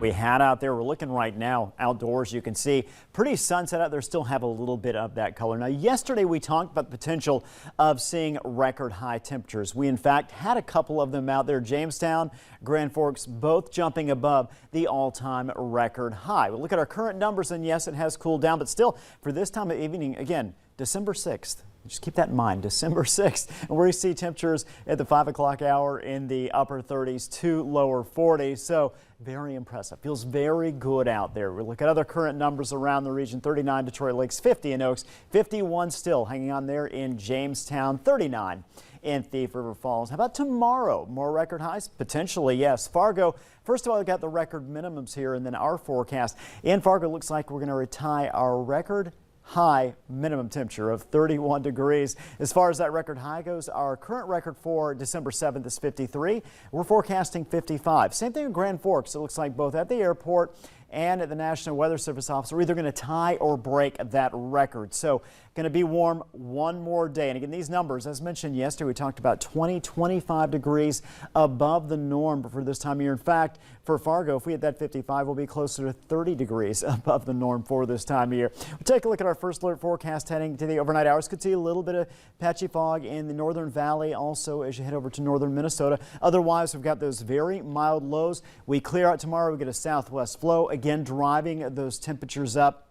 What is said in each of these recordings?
We had out there. We're looking right now outdoors. You can see pretty sunset out there. Still have a little bit of that color. Now, yesterday we talked about the potential of seeing record high temperatures. We, in fact, had a couple of them out there. Jamestown, Grand Forks, both jumping above the all-time record high. We look at our current numbers, and yes, it has cooled down, but still, for this time of evening, again, December 6th. Just keep that in mind, December 6th, and we see temperatures at the 5 o'clock hour in the upper 30s to lower 40s. So very impressive. Feels very good out there. We look at other current numbers around the region. 39 Detroit Lakes, 50 in Oaks, 51 still hanging on there in Jamestown, 39 in Thief River Falls. How about tomorrow? More record highs? Potentially, yes. Fargo, first of all, we got the record minimums here, and then our forecast. In Fargo, looks like we're going to retire our record high minimum temperature of 31 degrees. As far as that record high goes, our current record for December 7th is 53. We're forecasting 55. Same thing in Grand Forks. It looks like both at the airport and at the National Weather Service office are either going to tie or break that record. So going to be warm one more day. And again, these numbers, as mentioned yesterday, we talked about 25 degrees above the norm for this time of year. In fact, for Fargo, if we hit that 55, we'll be closer to 30 degrees above the norm for this time of year. We'll take a look at our first alert forecast heading to the overnight hours. Could see a little bit of patchy fog in the northern valley also as you head over to northern Minnesota. Otherwise, we've got those very mild lows. We clear out tomorrow. We get a southwest flow, again driving those temperatures up.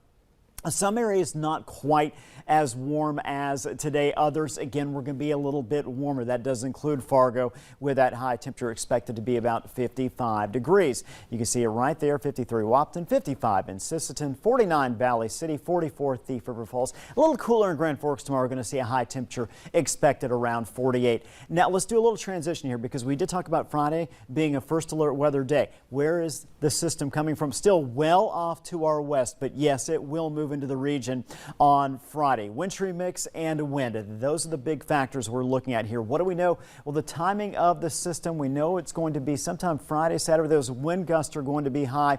Some areas not quite as warm as today. Others, again, we're going to be a little bit warmer. That does include Fargo with that high temperature expected to be about 55 degrees. You can see it right there, 53 Wapton, 55 in Sisseton, 49 Valley City, 44 Thief River Falls. A little cooler in Grand Forks tomorrow. We're going to see a high temperature expected around 48. Now, let's do a little transition here because we did talk about Friday being a first alert weather day. Where is the system coming from? Still well off to our west, but yes, it will move into the region on Friday. Wintry mix and wind. Those are the big factors we're looking at here. What do we know? Well, the timing of the system, we know it's going to be sometime Friday, Saturday. Those wind gusts are going to be high.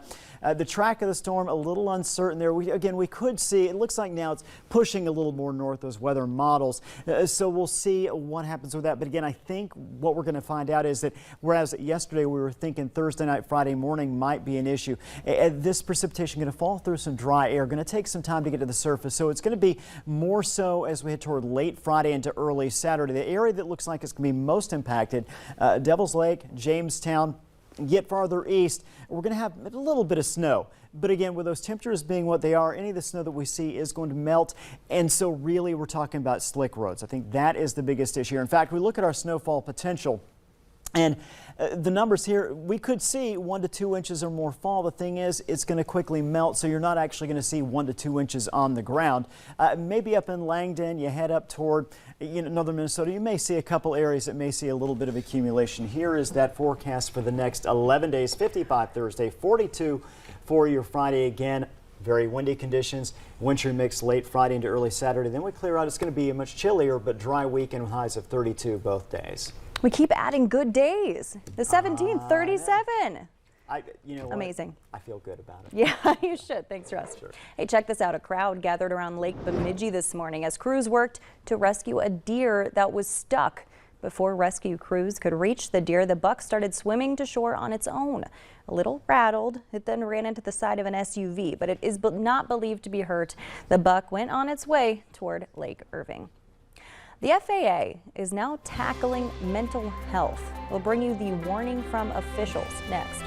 The track of the storm, a little uncertain there. We could see, it looks like now it's pushing a little more north, those weather models. So we'll see what happens with that. But again, I think what we're going to find out is that whereas yesterday we were thinking Thursday night, Friday morning might be an issue, this precipitation going to fall through some dry air, going to take some time to get to the surface. So it's going to be more so as we head toward late Friday into early Saturday. The area that looks like it's going to be most impacted, Devil's Lake, Jamestown. Get farther east, we're going to have a little bit of snow. But again, with those temperatures being what they are, any of the snow that we see is going to melt. And so really we're talking about slick roads. I think that is the biggest issue here. In fact, we look at our snowfall potential. And the numbers here, we could see 1 to 2 inches or more fall. The thing is, it's going to quickly melt, so you're not actually going to see 1 to 2 inches on the ground. Maybe up in Langdon, you head up toward northern Minnesota, you may see a couple areas that may see a little bit of accumulation. Here is that forecast for the next 11 days, 55 Thursday, 42 for your Friday again. Very windy conditions, wintry mix late Friday into early Saturday. Then we clear out. It's going to be a much chillier but dry weekend with highs of 32 both days. We keep adding good days. The 17th, 37. You know what? Amazing. I feel good about it. Yeah, you should. Thanks, Russ. Sure. Hey, check this out. A crowd gathered around Lake Bemidji this morning as crews worked to rescue a deer that was stuck. Before rescue crews could reach the deer, the buck started swimming to shore on its own. A little rattled, it then ran into the side of an SUV, but it is not believed to be hurt. The buck went on its way toward Lake Irving. The FAA is now tackling mental health. We'll bring you the warning from officials next.